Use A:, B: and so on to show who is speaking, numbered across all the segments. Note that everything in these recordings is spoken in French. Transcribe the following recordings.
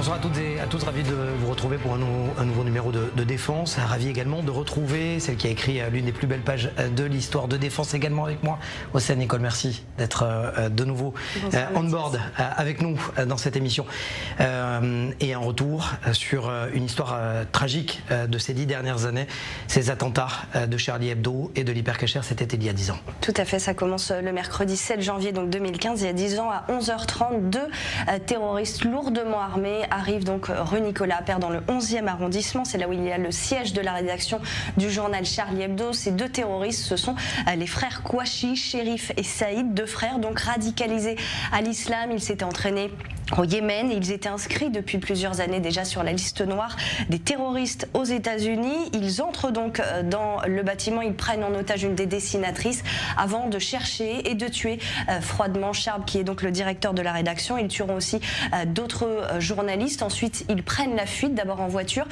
A: Bonsoir à toutes et à tous, ravi de vous retrouver pour un nouveau numéro de Défense. Ravi également de retrouver celle qui a écrit l'une des plus belles pages de l'histoire de Défense également avec moi. Océane Nicole, merci d'être de nouveau on board avec nous dans cette émission. Et un retour sur une histoire tragique de ces 10 dernières années, ces attentats de Charlie Hebdo et de l'Hypercacher, c'était il y a 10 ans.
B: Tout à fait, ça commence le mercredi 7 janvier donc 2015, il y a 10 ans à 11h30, deux terroristes lourdement armés arrivent donc rue Nicolas Appert dans le 11e arrondissement. C'est là où il y a le siège de la rédaction du journal Charlie Hebdo. Ces deux terroristes, ce sont les frères Kouachi, Chérif et Saïd, deux frères donc radicalisés à l'islam. Ils s'étaient entraînés au Yémen et ils étaient inscrits depuis plusieurs années déjà sur la liste noire des terroristes aux États-Unis. Ils entrent donc dans le bâtiment, ils prennent en otage une des dessinatrices avant de chercher et de tuer froidement Charb, qui est donc le directeur de la rédaction. Ils tueront aussi d'autres journalistes. Ensuite, ils prennent la fuite, d'abord en voiture,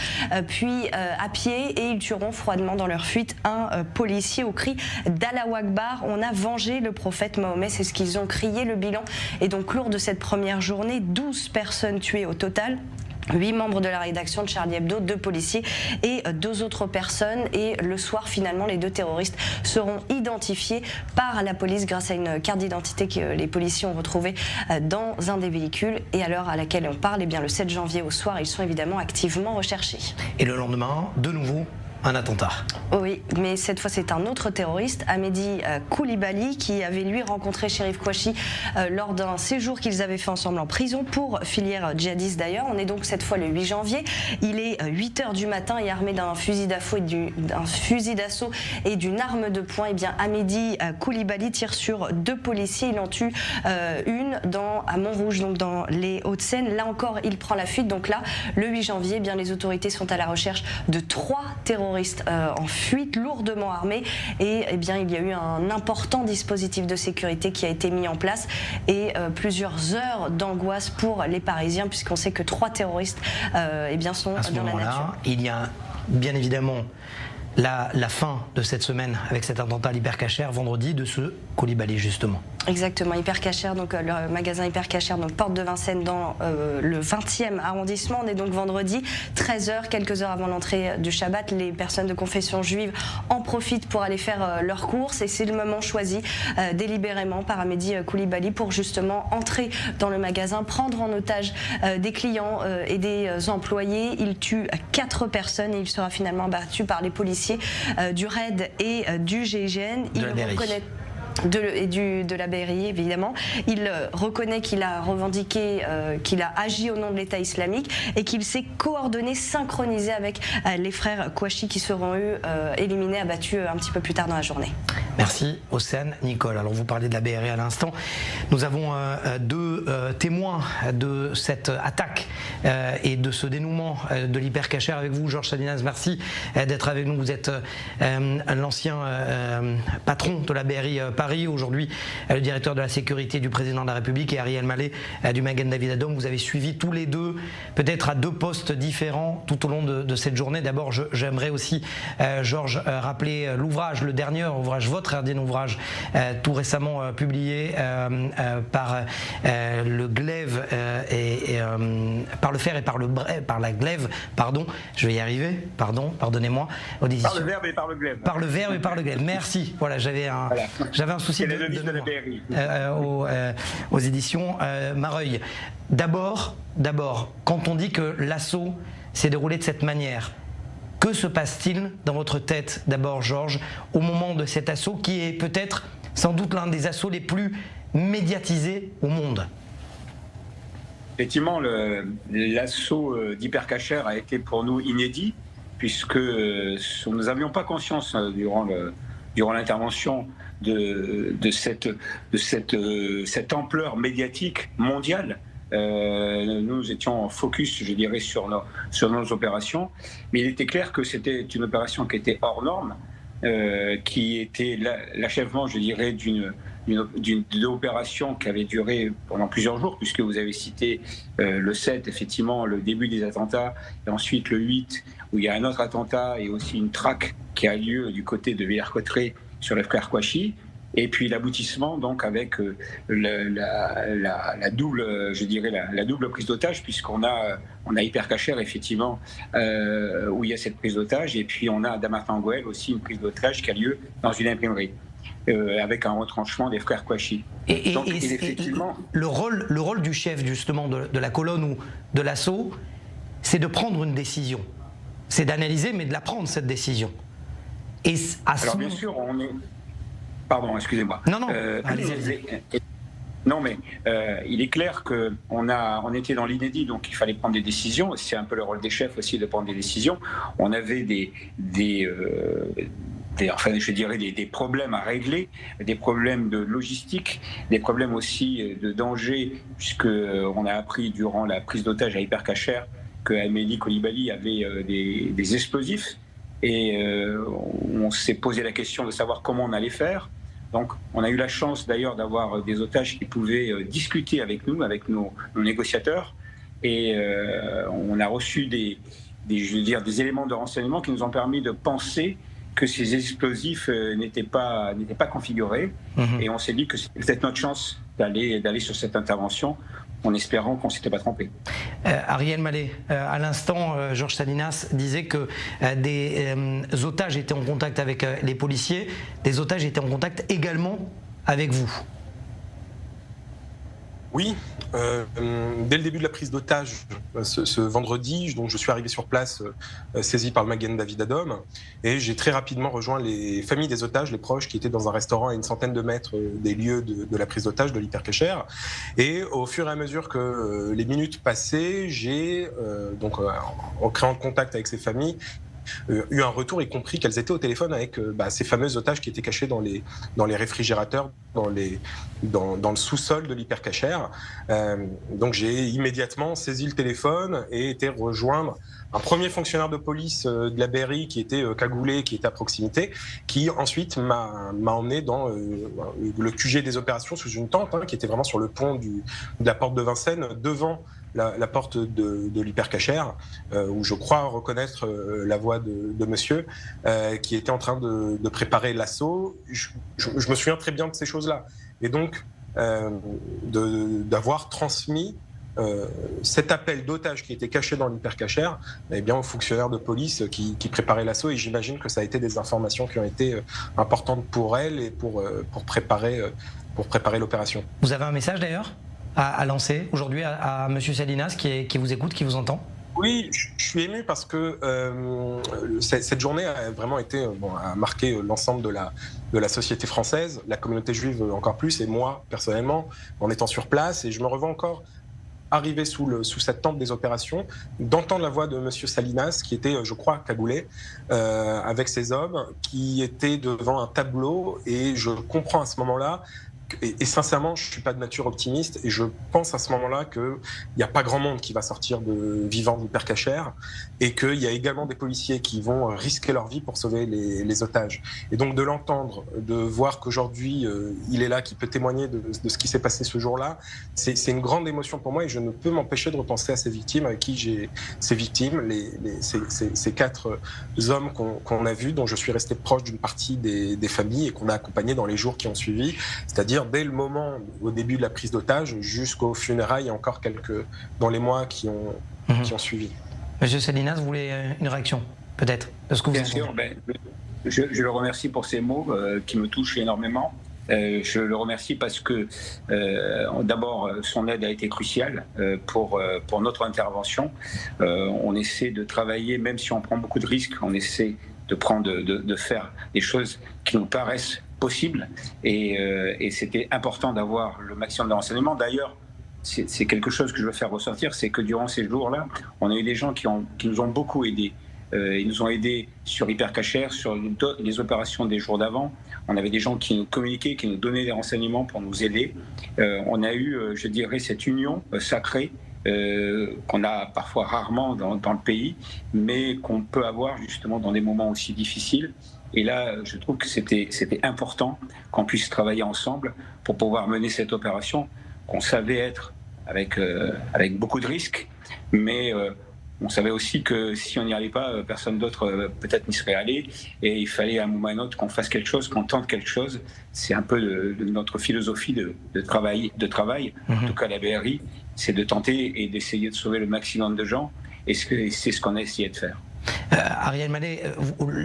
B: puis à pied, et ils tueront froidement dans leur fuite un policier au cri d'Allahu Akbar. On a vengé le prophète Mahomet, c'est ce qu'ils ont crié. Le bilan est donc lourd de cette première journée, 12 personnes tuées au total. 8 membres de la rédaction de Charlie Hebdo, 2 policiers et 2 autres personnes. Et le soir, finalement, les 2 terroristes seront identifiés par la police grâce à une carte d'identité que les policiers ont retrouvée dans un des véhicules. Et à l'heure à laquelle on parle, eh bien, le 7 janvier au soir, ils sont évidemment activement recherchés. Et le lendemain, de nouveau, un attentat. Oui, mais cette fois c'est un autre terroriste, Hamedi Koulibaly, qui avait lui rencontré Chérif Kouachi lors d'un séjour qu'ils avaient fait ensemble en prison pour filière djihadiste d'ailleurs. On est donc cette fois le 8 janvier. Il est 8h du matin et armé d'un fusil d'assaut et d'une arme de poing. Et bien Hamedi Koulibaly tire sur 2 policiers. Il en tue une à Montrouge, donc dans les Hauts-de-Seine. Là encore, il prend la fuite. Donc là, le 8 janvier, eh bien les autorités sont à la recherche de 3 terroristes en fuite, lourdement armés, et eh bien, il y a eu un important dispositif de sécurité qui a été mis en place et plusieurs heures d'angoisse pour les Parisiens, puisqu'on sait que 3 terroristes eh bien, sont dans la nature. Il y a bien évidemment la fin de cette semaine avec cet attentat à l'Hypercacher vendredi de ce Koulibaly justement. Exactement, Hypercacher, donc le magasin Hypercacher, donc porte de Vincennes dans le 20e arrondissement. On est donc vendredi 13h, quelques heures avant l'entrée du Shabbat. Les personnes de confession juive en profitent pour aller faire leurs courses et c'est le moment choisi délibérément par Hamedi Koulibaly pour justement entrer dans le magasin, prendre en otage des clients et des employés. Il tue 4 personnes et il sera finalement abattu par les policiers du RAID et du GIGN. Il reconnaît de la BRI évidemment. Il reconnaît qu'il a revendiqué, qu'il a agi au nom de l'État islamique et qu'il s'est coordonné, synchronisé avec les frères Kouachi qui seront eux éliminés, abattus un petit peu plus tard dans la journée. Merci Océane Nicole. Alors vous parlez de la BRI à l'instant. Nous avons 2 témoins de cette attaque et de ce dénouement de l'Hypercacher avec vous, Georges Salinas. Merci d'être avec nous. Vous êtes l'ancien patron de la BRI Paris, aujourd'hui le directeur de la sécurité du président de la République, et Ariel Mallet du Magen David Adom. Vous avez suivi tous les deux, peut-être à 2 postes différents tout au long de cette journée. D'abord, j'aimerais aussi, Georges, rappeler l'ouvrage, le dernier ouvrage, votre dernier ouvrage, tout récemment publié par le glaive par le fer et par la glaive, pardon, je vais y arriver, pardonnez-moi. Par le verbe et par le glaive. Par le verbe et par le glaive. Merci. Voilà, j'avais un souci de la BRI. Aux éditions Mareuil. D'abord, quand on dit que l'assaut s'est déroulé de cette manière, que se passe-t-il dans votre tête, d'abord Georges, au moment de cet assaut qui est peut-être, sans doute, l'un des assauts les plus médiatisés au monde?
C: Effectivement, l'assaut d'Hypercacher a été pour nous inédit, puisque nous n'avions pas conscience durant l'intervention de cette ampleur médiatique mondiale. Nous étions en focus, je dirais, sur nos opérations, mais il était clair que c'était une opération qui était hors norme, qui était l'achèvement, je dirais, d'une opération qui avait duré pendant plusieurs jours, puisque vous avez cité le 7, effectivement, le début des attentats, et ensuite le 8, où il y a un autre attentat et aussi une traque qui a lieu du côté de Villers-Cotterêts sur les frères Kouachi. Et puis l'aboutissement, donc, avec la double, je dirais, la double prise d'otage, puisqu'on a Hypercacher, effectivement, où il y a cette prise d'otage, et puis on a à Damas-Manguel aussi une prise d'otage qui a lieu dans une imprimerie, avec un retranchement des frères Kouachi. Donc, effectivement,
A: le rôle du chef, justement, de la colonne ou de l'assaut, c'est de prendre une décision. C'est d'analyser, mais de la prendre, cette décision. Et
C: alors, bien sûr, on est... Pardon, excusez-moi.
A: Non, allez-y.
C: Non, mais il est clair qu'on était dans l'inédit, donc il fallait prendre des décisions. C'est un peu le rôle des chefs aussi de prendre des décisions. On avait des problèmes à régler, des problèmes de logistique, des problèmes aussi de danger, puisqu'on a appris durant la prise d'otage à Hypercacher que Amélie Coulibaly avait des explosifs. Et on s'est posé la question de savoir comment on allait faire. Donc, on a eu la chance d'ailleurs d'avoir des otages qui pouvaient discuter avec nous, avec nos négociateurs. Et on a reçu des éléments de renseignement qui nous ont permis de penser que ces explosifs n'étaient pas configurés. Et on s'est dit que c'était peut-être notre chance d'aller sur cette intervention, en espérant qu'on ne s'était pas trompé.
A: Ariel Mallet, à l'instant, Georges Salinas disait que des otages étaient en contact avec les policiers, des otages étaient en contact également avec vous.
D: Oui, dès le début de la prise d'otage, ce vendredi, donc je suis arrivé sur place, saisi par le Magen David Adom, et j'ai très rapidement rejoint les familles des otages, les proches qui étaient dans un restaurant à une centaine de mètres des lieux de la prise d'otage de l'Hypercacher. Et au fur et à mesure que les minutes passaient, j'ai, en créant le contact avec ces familles, eu un retour et compris qu'elles étaient au téléphone avec ces fameux otages qui étaient cachés dans les réfrigérateurs, dans le sous-sol de l'Hypercacher. Donc j'ai immédiatement saisi le téléphone et été rejoindre un premier fonctionnaire de police de la BRI qui était cagoulé, qui était à proximité, qui ensuite m'a emmené dans le QG des opérations sous une tente qui était vraiment sur le pont de la porte de Vincennes, devant la porte de l'Hypercacher, où je crois reconnaître la voix de monsieur qui était en train de préparer l'assaut. Je me souviens très bien de ces choses-là. Et donc, d'avoir transmis cet appel d'otage qui était caché dans l'Hypercacher aux fonctionnaires de police qui préparaient l'assaut. Et j'imagine que ça a été des informations qui ont été importantes pour elle et pour préparer l'opération. Vous avez un message d'ailleurs à lancer aujourd'hui à M. Salinas qui vous écoute, qui vous entend? Oui, je suis ému parce que cette journée a vraiment été, a marqué l'ensemble de la société française, la communauté juive encore plus, et moi personnellement, en étant sur place, et je me revois encore arriver sous cette tente des opérations, d'entendre la voix de M. Salinas, qui était, je crois, cagoulé, avec ses hommes, qui étaient devant un tableau, et je comprends à ce moment-là. Et sincèrement, je ne suis pas de nature optimiste et je pense à ce moment-là qu'il n'y a pas grand monde qui va sortir vivant de l'Hypercacher et qu'il y a également des policiers qui vont risquer leur vie pour sauver les otages. Et donc de l'entendre, de voir qu'aujourd'hui il est là, qui peut témoigner de ce qui s'est passé ce jour-là, c'est une grande émotion pour moi et je ne peux m'empêcher de repenser à ces victimes avec qui j'ai ces victimes, ces 4 hommes qu'on a vus, dont je suis resté proche d'une partie des familles et qu'on a accompagnés dans les jours qui ont suivi, c'est-à-dire dès le moment, au début de la prise d'otage, jusqu'aux funérailles, et encore dans les mois qui ont suivi. Monsieur Salinas, vous voulez une réaction, peut-être, de ce que vous
C: Bien sûr, je le remercie pour ces mots qui me touchent énormément. Je le remercie parce que, d'abord, son aide a été cruciale pour notre intervention. On essaie de travailler, même si on prend beaucoup de risques, on essaie de faire des choses qui nous paraissent possible et c'était important d'avoir le maximum de renseignements. D'ailleurs, c'est quelque chose que je veux faire ressortir, c'est que durant ces jours-là, on a eu des gens qui nous ont beaucoup aidés. Ils nous ont aidés sur Hypercacher, sur les opérations des jours d'avant. On avait des gens qui nous communiquaient, qui nous donnaient des renseignements pour nous aider. On a eu, je dirais, cette union sacrée qu'on a parfois rarement dans le pays, mais qu'on peut avoir justement dans des moments aussi difficiles. Et là, je trouve que c'était important qu'on puisse travailler ensemble pour pouvoir mener cette opération qu'on savait être avec beaucoup de risques, mais on savait aussi que si on n'y allait pas, personne d'autre peut-être n'y serait allé. Et il fallait à un moment ou à un autre qu'on fasse quelque chose, qu'on tente quelque chose. C'est un peu de notre philosophie de travail. En tout cas, à la BRI, c'est de tenter et d'essayer de sauver le maximum de gens. Et c'est ce qu'on a essayé de faire.
A: Ariel Mallet,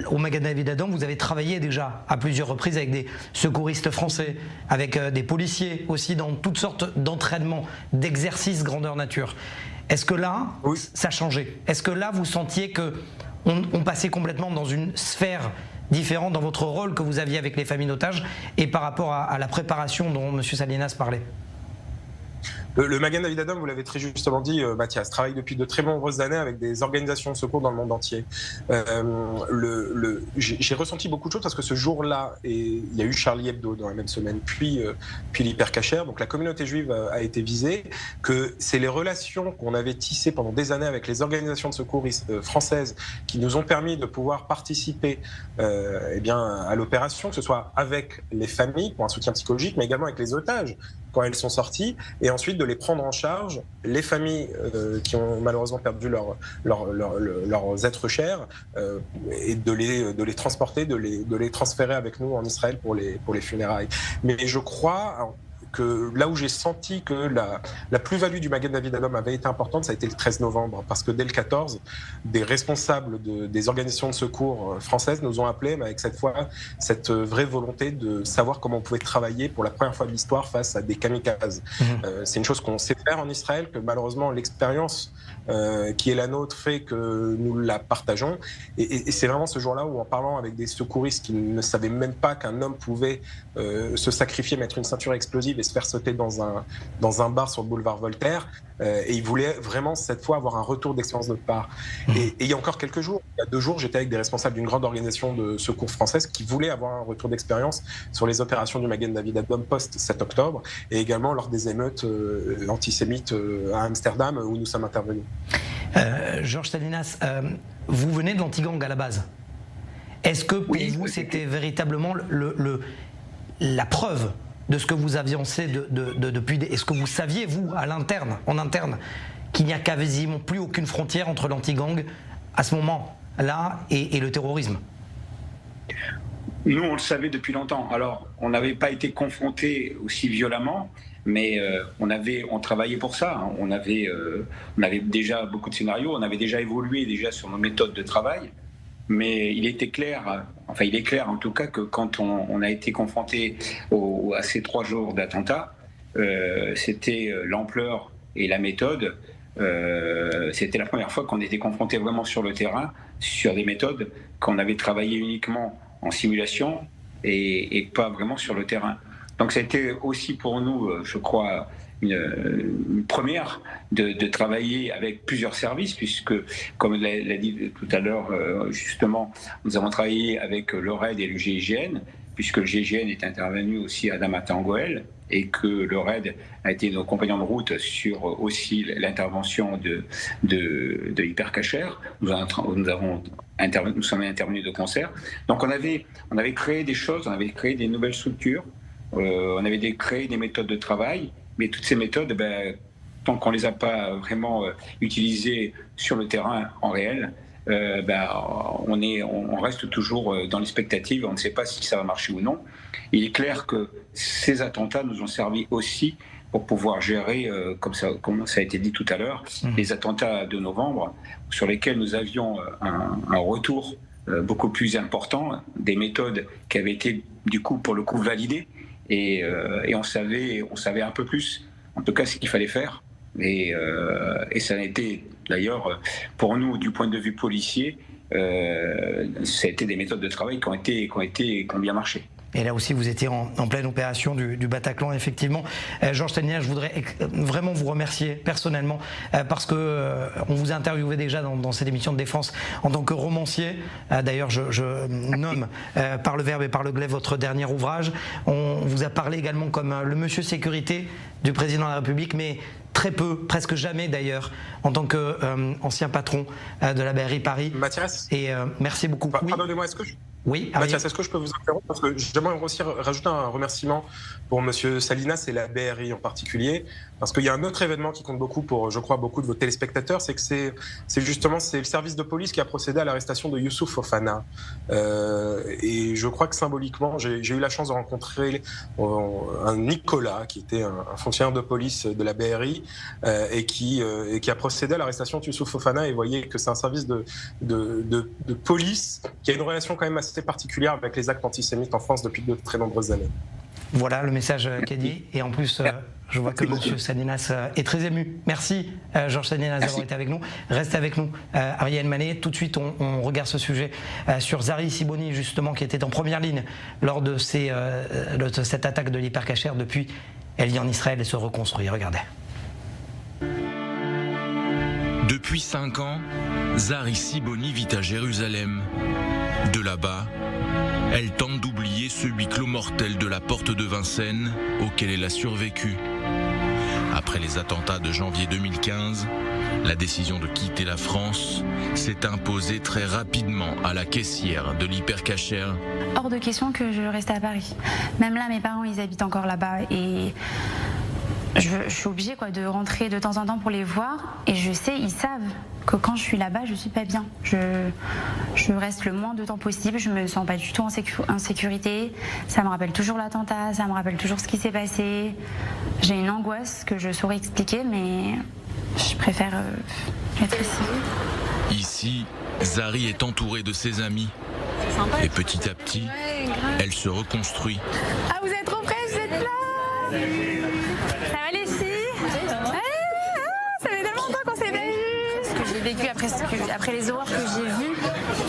A: au Magen David Adom, vous avez travaillé déjà à plusieurs reprises avec des secouristes français, avec des policiers aussi, dans toutes sortes d'entraînements, d'exercices grandeur nature. Est-ce que là, oui, ça a changé? Est-ce que là, vous sentiez qu'on passait complètement dans une sphère différente dans votre rôle que vous aviez avec les familles d'otages et par rapport à la préparation dont M. Salinas parlait?
D: Le Magen David Adom, vous l'avez très justement dit, Mathias, travaille depuis de très nombreuses années avec des organisations de secours dans le monde entier. J'ai ressenti beaucoup de choses parce que ce jour-là, il y a eu Charlie Hebdo dans la même semaine, puis l'Hyper Cacher, donc la communauté juive a été visée, que c'est les relations qu'on avait tissées pendant des années avec les organisations de secours françaises qui nous ont permis de pouvoir participer à l'opération, que ce soit avec les familles pour un soutien psychologique, mais également avec les otages quand elles sont sorties, et ensuite de les prendre en charge, les familles qui ont malheureusement perdu leurs êtres chers, et de les transporter, de les transférer avec nous en Israël pour les funérailles. Mais je crois que là où j'ai senti que la plus-value du Magen David Adom avait été importante, ça a été le 13 novembre, parce que dès le 14, des responsables des organisations de secours françaises nous ont appelés, mais avec cette fois cette vraie volonté de savoir comment on pouvait travailler pour la première fois de l'histoire face à des kamikazes. C'est une chose qu'on sait faire en Israël, que malheureusement l'expérience qui est la nôtre fait que nous la partageons. Et c'est vraiment ce jour-là où, en parlant avec des secouristes qui ne savaient même pas qu'un homme pouvait se sacrifier, mettre une ceinture explosive et se faire sauter dans un bar sur le boulevard Voltaire, et ils voulaient vraiment cette fois avoir un retour d'expérience de notre part. Et il y a encore quelques jours, il y a 2 jours, j'étais avec des responsables d'une grande organisation de secours française qui voulaient avoir un retour d'expérience sur les opérations du Magen David Adom post-7 octobre, et également lors des émeutes antisémites à Amsterdam où nous sommes intervenus.
A: Georges Salinas, vous venez de l'anti-gang à la base. Est-ce que pour vous c'était véritablement la preuve de ce que vous aviez depuis... Est-ce que vous saviez, vous, en interne, qu'il n'y a quasiment plus aucune frontière entre l'anti-gang à ce moment-là et le terrorisme?
C: Nous, on le savait depuis longtemps. Alors, on n'avait pas été confrontés aussi violemment, mais on travaillait pour ça. On avait déjà beaucoup de scénarios, on avait déjà évolué sur nos méthodes de travail. Mais il est clair en tout cas que quand on a été confronté à ces 3 jours d'attentats, c'était l'ampleur et la méthode. C'était la première fois qu'on était confronté vraiment sur le terrain, sur des méthodes qu'on avait travaillées uniquement en simulation et pas vraiment sur le terrain. Donc ça a été aussi pour nous, je crois, une première de travailler avec plusieurs services, puisque, comme l'a dit tout à l'heure, justement, nous avons travaillé avec le RAID et le GIGN, puisque le GIGN est intervenu aussi à Damata-Goël, et que le RAID a été nos compagnons de route sur aussi l'intervention de Hyper Cacher. Nous sommes intervenus de concert. Donc on avait créé des choses, on avait créé des nouvelles structures, on avait créé des méthodes de travail. Mais toutes ces méthodes, tant qu'on ne les a pas vraiment utilisées sur le terrain en réel, on reste toujours dans l'expectative, on ne sait pas si ça va marcher ou non. Il est clair que ces attentats nous ont servi aussi pour pouvoir gérer, comme ça a été dit tout à l'heure, les attentats de novembre, sur lesquels nous avions un retour beaucoup plus important, des méthodes qui avaient été du coup pour le coup validées. Et on savait un peu plus, en tout cas, ce qu'il fallait faire. Et ça a été, d'ailleurs, pour nous, du point de vue policier, ça a été des méthodes de travail qui ont bien marché.
A: Et là aussi, vous étiez en pleine opération du Bataclan, effectivement. Georges Salinas, je voudrais vraiment vous remercier personnellement parce que on vous a interviewé déjà dans cette émission de défense en tant que romancier. D'ailleurs, je nomme par le verbe et par le glaive votre dernier ouvrage. On vous a parlé également comme le monsieur sécurité du président de la République, mais très peu, presque jamais d'ailleurs, en tant qu'ancien patron de la BRI Paris.
D: Mathias,
A: et merci beaucoup.
D: Pardonnez-moi,
A: Oui,
D: Mathias, est-ce que je peux vous interrompre? Parce que j'aimerais aussi rajouter un remerciement pour M. Salinas et la BRI en particulier, parce qu'il y a un autre événement qui compte beaucoup pour, je crois, beaucoup de vos téléspectateurs, c'est que c'est le service de police qui a procédé à l'arrestation de Youssouf Fofana. Et je crois que symboliquement, j'ai eu la chance de rencontrer un Nicolas, qui était un fonctionnaire de police de la BRI, et qui a procédé à l'arrestation de Youssouf Fofana. Et vous voyez que c'est un service de police qui a une relation quand même assez particulière avec les actes antisémites en France depuis de très nombreuses années.
A: Voilà le message qu'a dit. Et en plus, je vois que M. Salinas est très ému. Merci Georges Salinas d'avoir été avec nous. Restez avec nous, Ariel Manet. Tout de suite, on regarde ce sujet sur Zari Siboni, justement, qui était en première ligne lors de cette attaque de l'hypercacher. Depuis, elle vit en Israël et se reconstruit. Regardez.
E: Depuis 5 ans, Zari Siboni vit à Jérusalem. De là-bas, elle tente d'oublier ce huis clos mortel de la porte de Vincennes auquel elle a survécu. Après les attentats de janvier 2015, la décision de quitter la France s'est imposée très rapidement à la caissière de l'hypercacher.
F: Hors de question que je reste à Paris. Même là, mes parents, ils habitent encore là-bas et je suis obligée de rentrer de temps en temps pour les voir. Et je sais, ils savent que quand je suis là-bas, je suis pas bien. Je reste le moins de temps possible, je me sens pas du tout en sécurité. Ça me rappelle toujours l'attentat, ça me rappelle toujours ce qui s'est passé. J'ai une angoisse que je saurais expliquer, mais je préfère être ici.
E: Ici, Zari est entourée de ses amis. Et petit à petit, elle se reconstruit.
F: Ah, vous êtes trop fraîches, vous êtes là! Ça va les filles? Ça fait tellement longtemps qu'on s'est pas vus! Ce que j'ai vécu après les horreurs que j'ai vues,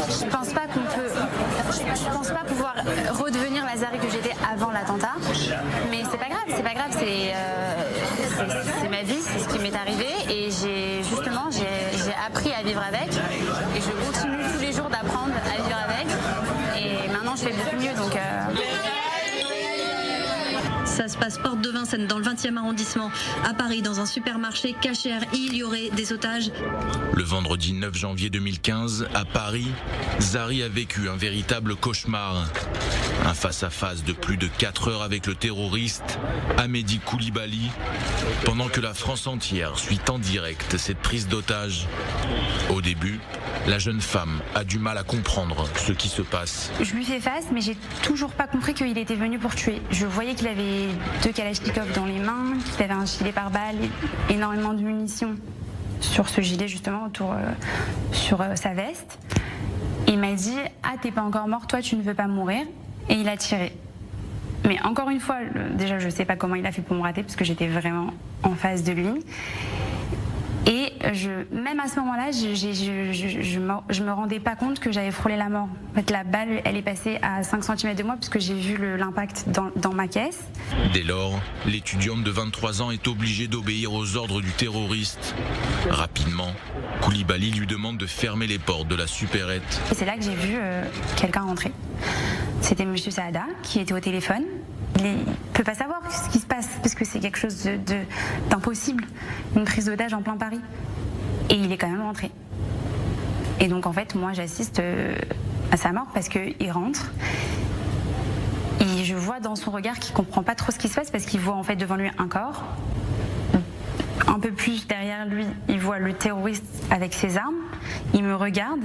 F: je pense pas pouvoir redevenir la Zari que j'étais avant l'attentat. Mais c'est pas grave, c'est ma vie, c'est ce qui m'est arrivé et j'ai appris à vivre avec et je continue tous les jours d'apprendre à vivre avec et maintenant je fais beaucoup mieux donc.
G: Ça se passe porte de Vincennes dans le 20e arrondissement à Paris dans un supermarché Cacher. Il y aurait des otages.
E: Le vendredi 9 janvier 2015, à Paris, Zari a vécu un véritable cauchemar. Un face-à-face de plus de 4 heures avec le terroriste Amédi Koulibaly, pendant que la France entière suit en direct cette prise d'otage. Au début, la jeune femme a du mal à comprendre ce qui se passe.
F: Je lui fais face, mais j'ai toujours pas compris qu'il était venu pour tuer. Je voyais qu'il avait 2 Kalachnikov dans les mains, qu'il avait un gilet pare-balles, énormément de munitions sur ce gilet justement, sur sa veste. Il m'a dit « Ah, t'es pas encore mort, toi tu ne veux pas mourir ?» et il a tiré. Mais encore une fois, déjà je sais pas comment il a fait pour me rater parce que j'étais vraiment en face de lui. Et même à ce moment-là, je me rendais pas compte que j'avais frôlé la mort. En fait, la balle, elle est passée à 5 cm de moi puisque j'ai vu l'impact dans ma caisse.
E: Dès lors, l'étudiante de 23 ans est obligée d'obéir aux ordres du terroriste. Rapidement, Koulibaly lui demande de fermer les portes de la supérette.
F: Et c'est là que j'ai vu quelqu'un rentrer. C'était M. Saada qui était au téléphone. Il ne peut pas savoir ce qui se passe parce que c'est quelque chose d'impossible, une prise d'otage en plein Paris. Et il est quand même rentré. Et donc en fait, moi j'assiste à sa mort parce qu'il rentre. Et je vois dans son regard qu'il ne comprend pas trop ce qui se passe parce qu'il voit en fait devant lui un corps. Un peu plus derrière lui, il voit le terroriste avec ses armes. Il me regarde,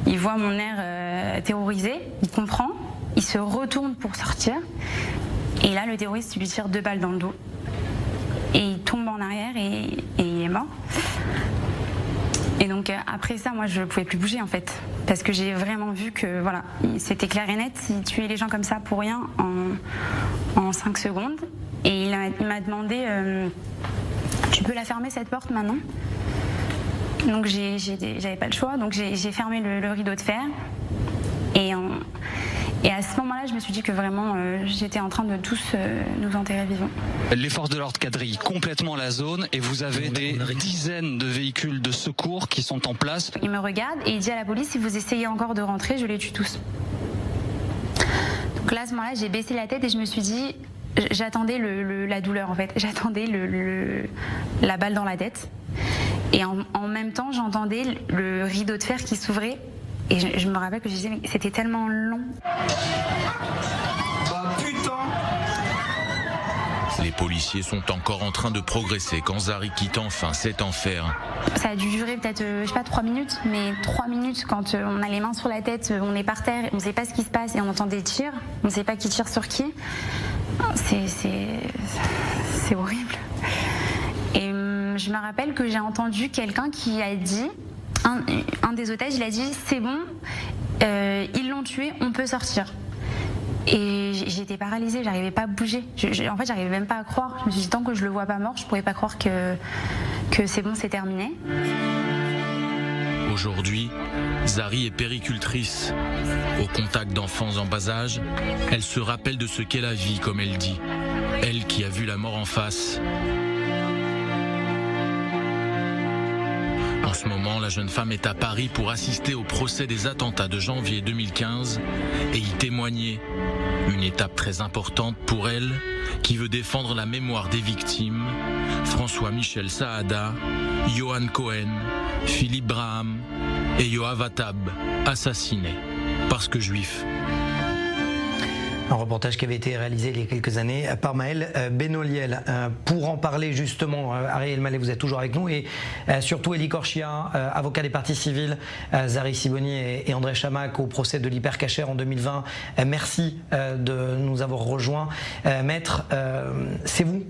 F: il voit mon air terrorisé, il comprend, il se retourne pour sortir. Et là, le terroriste lui tire 2 balles dans le dos. Et il tombe en arrière et il est mort. Et donc après ça, moi, je ne pouvais plus bouger en fait. Parce que j'ai vraiment vu que voilà, c'était clair et net, il tuait les gens comme ça pour rien en 5 secondes. Et il m'a demandé, tu peux la fermer cette porte maintenant ? Donc j'avais pas le choix, donc j'ai fermé le rideau de fer. Et à ce moment-là, je me suis dit que vraiment, j'étais en train de tous nous enterrer vivants.
H: Les forces de l'ordre quadrillent complètement la zone et vous avez des dizaines de véhicules de secours qui sont en place.
F: Il me regarde et il dit à la police, si vous essayez encore de rentrer, je les tue tous. Donc là, à ce moment-là, j'ai baissé la tête et je me suis dit, j'attendais la douleur en fait, j'attendais la balle dans la tête. Et en même temps, j'entendais le rideau de fer qui s'ouvrait Et je me rappelle que je disais, mais c'était tellement long.
E: Les policiers sont encore en train de progresser quand Zari quitte enfin cet enfer.
F: Ça a dû durer peut-être, 3 minutes, mais 3 minutes quand on a les mains sur la tête, on est par terre, on ne sait pas ce qui se passe et on entend des tirs, on ne sait pas qui tire sur qui. C'est horrible. Et je me rappelle que j'ai entendu quelqu'un qui a dit, un des otages, il a dit « c'est bon, ils l'ont tué, on peut sortir ». Et j'étais paralysée, j'arrivais pas à bouger. En fait, j'arrivais même pas à croire. Je me suis dit, tant que je le vois pas mort, je pouvais pas croire que c'est bon, c'est terminé.
E: Aujourd'hui, Zari est péricultrice. Au contact d'enfants en bas âge, elle se rappelle de ce qu'est la vie, comme elle dit. Elle qui a vu la mort en face. En ce moment, la jeune femme est à Paris pour assister au procès des attentats de janvier 2015 et y témoigner. Une étape très importante pour elle, qui veut défendre la mémoire des victimes, François-Michel Saada, Johan Cohen, Philippe Braham et Yoav Attab, assassinés parce que juifs.
A: Un reportage qui avait été réalisé il y a quelques années par Maël Benoliel. Pour en parler justement, Ariel Mallet, vous êtes toujours avec nous, et surtout Elie Korchia, avocat des parties civiles, Zari Sibony et André Chamac au procès de l'hypercacher en 2020. Merci de nous avoir rejoints. Maître, c'est vous,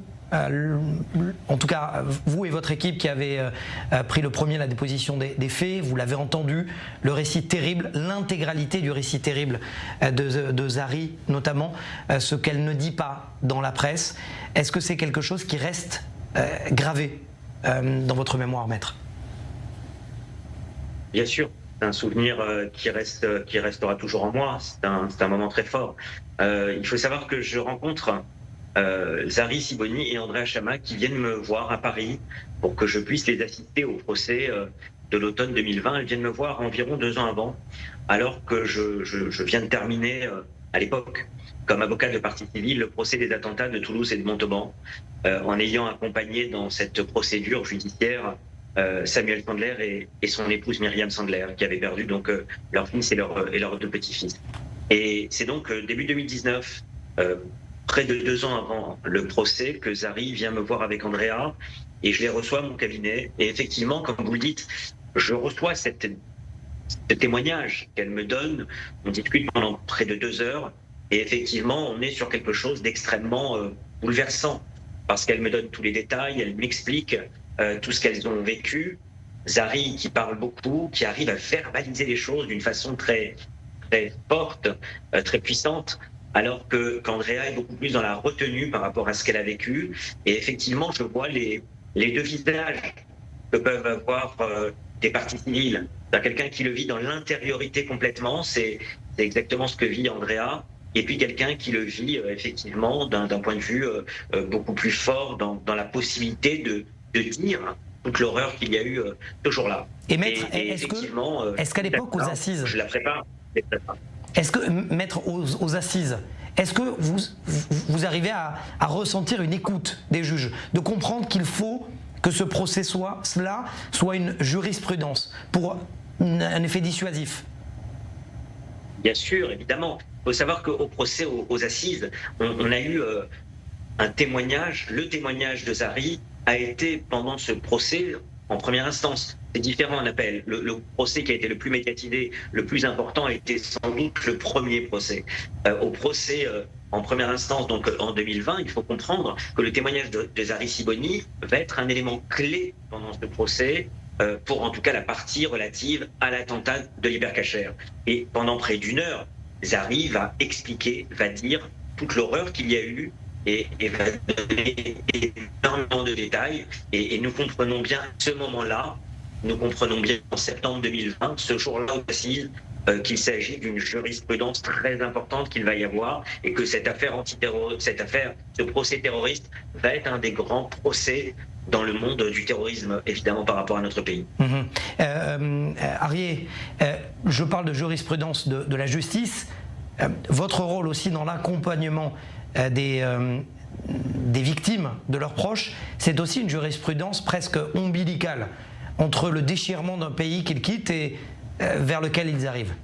A: en tout cas vous et votre équipe, qui avez pris le premier la déposition des faits. Vous l'avez entendu, le récit terrible, l'intégralité du récit terrible de Zari, notamment ce qu'elle ne dit pas dans la presse. Est-ce que c'est quelque chose qui reste gravé dans votre mémoire, maître?
I: Bien sûr, c'est un souvenir qui restera toujours en moi. C'est un moment très fort. Il faut savoir que je rencontre Zari Sibony et André Chamac qui viennent me voir à Paris pour que je puisse les assister au procès de l'automne 2020. Elles viennent me voir environ 2 ans avant, alors que je viens de terminer à l'époque comme avocat de partie civile le procès des attentats de Toulouse et de Montauban, en ayant accompagné dans cette procédure judiciaire Samuel Sandler et son épouse Myriam Sandler, qui avaient perdu donc leur fils et leurs 2 petits-fils. Et c'est donc début 2019, près de 2 ans avant le procès, que Zari vient me voir avec Andrea, et je les reçois à mon cabinet. Et effectivement, comme vous le dites, je reçois ce témoignage qu'elle me donne. On discute pendant près de 2 heures, et effectivement, on est sur quelque chose d'extrêmement bouleversant, parce qu'elle me donne tous les détails, elle m'explique tout ce qu'elles ont vécu. Zari qui parle beaucoup, qui arrive à verbaliser les choses d'une façon très, très forte, très puissante, alors qu'Andrea est beaucoup plus dans la retenue par rapport à ce qu'elle a vécu. Et effectivement, je vois les 2 visages que peuvent avoir des parties civiles. Quelqu'un qui le vit dans l'intériorité complètement, c'est exactement ce que vit Andrea, et puis quelqu'un qui le vit effectivement d'un point de vue beaucoup plus fort, dans la possibilité de dire toute l'horreur qu'il y a eu ce jour-là.
A: Et maître, est-ce qu'à l'époque aux assises,
I: je la prépare.
A: Est-ce que, maître, aux assises, est-ce que vous arrivez à ressentir une écoute des juges, de comprendre qu'il faut que ce procès soit une jurisprudence pour un effet dissuasif?
I: Bien sûr, évidemment. Il faut savoir qu'au procès, aux assises, on a eu un témoignage. Le témoignage de Zari a été, pendant ce procès, en première instance. C'est différent en appel. Le procès qui a été le plus médiatisé, le plus important, a été sans doute le premier procès. Au procès en première instance, donc en 2020, il faut comprendre que le témoignage de Zari Sibony va être un élément clé pendant ce procès, pour en tout cas la partie relative à l'attentat de l'hypercacher. Et pendant près d'1 heure, Zari va expliquer, va dire toute l'horreur qu'il y a eu, et va donner énormément de détails. Et nous comprenons bien ce moment-là, nous comprenons bien en septembre 2020, ce jour-là aux assises, qu'il s'agit d'une jurisprudence très importante qu'il va y avoir, et que cette affaire ce procès terroriste va être un des grands procès dans le monde du terrorisme, évidemment par rapport à notre pays.
A: Ariel, je parle de jurisprudence de la justice. Votre rôle aussi dans l'accompagnement des victimes, de leurs proches, c'est aussi une jurisprudence presque ombilicale entre le déchirement d'un pays qu'ils quittent et vers lequel ils arrivent.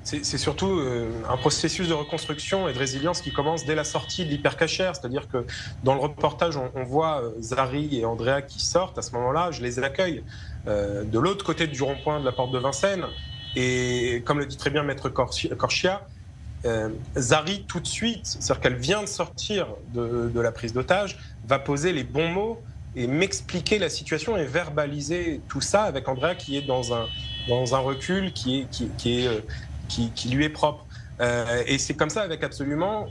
D: C'est surtout un processus de reconstruction et de résilience qui commence dès la sortie de l'hypercachère. C'est-à-dire que dans le reportage, on voit Zari et Andrea qui sortent. À ce moment-là, je les accueille de l'autre côté du rond-point de la porte de Vincennes. Et comme le dit très bien Maître Corchia, Zari, tout de suite, c'est-à-dire qu'elle vient de sortir de la prise d'otage, va poser les bons mots et m'expliquer la situation et verbaliser tout ça avec Andrea qui est dans un recul qui lui est propre. Et c'est comme ça avec absolument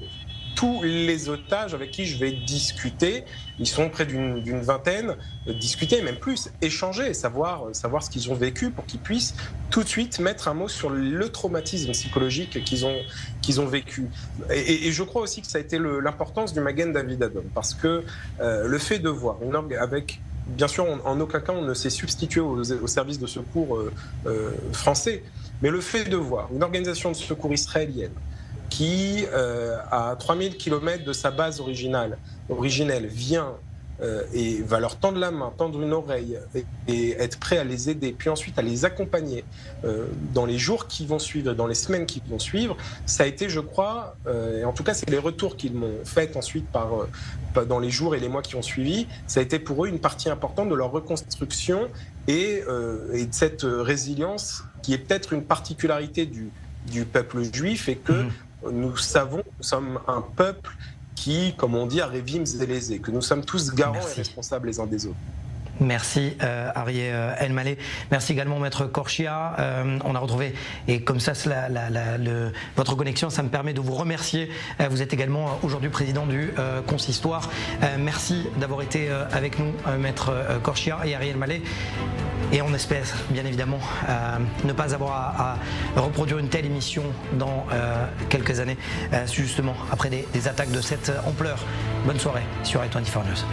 D: tous les otages avec qui je vais discuter. Ils sont près d'une vingtaine, discuter, même plus, échanger, savoir ce qu'ils ont vécu pour qu'ils puissent tout de suite mettre un mot sur le traumatisme psychologique qu'ils ont vécu. Et je crois aussi que ça a été l'importance du Magen David Adom, parce que le fait de voir avec... Bien sûr, en aucun cas, on ne s'est substitué au service de secours français, mais le fait de voir une organisation de secours israélienne qui, à 3000 km de sa base originelle, vient et va leur tendre la main, tendre une oreille et être prêt à les aider, puis ensuite à les accompagner dans les jours qui vont suivre, dans les semaines qui vont suivre, ça a été, je crois, et en tout cas c'est les retours qu'ils m'ont fait ensuite dans les jours et les mois qui ont suivi, ça a été pour eux une partie importante de leur reconstruction et de cette résilience qui est peut-être une particularité du peuple juif, et que nous sommes un peuple qui, comme on dit, a Révim Zélésé, que nous sommes tous garants et responsables les uns des autres.
A: Merci Arié El Maleh. Merci également Maître Corchia. On a retrouvé, et comme ça votre connexion, ça me permet de vous remercier. Vous êtes également aujourd'hui président du consistoire. Merci d'avoir été avec nous, Maître Corchia et Arié El Maleh. Et on espère bien évidemment ne pas avoir à reproduire une telle émission dans quelques années, justement après des attaques de cette ampleur. Bonne soirée sur i24 News.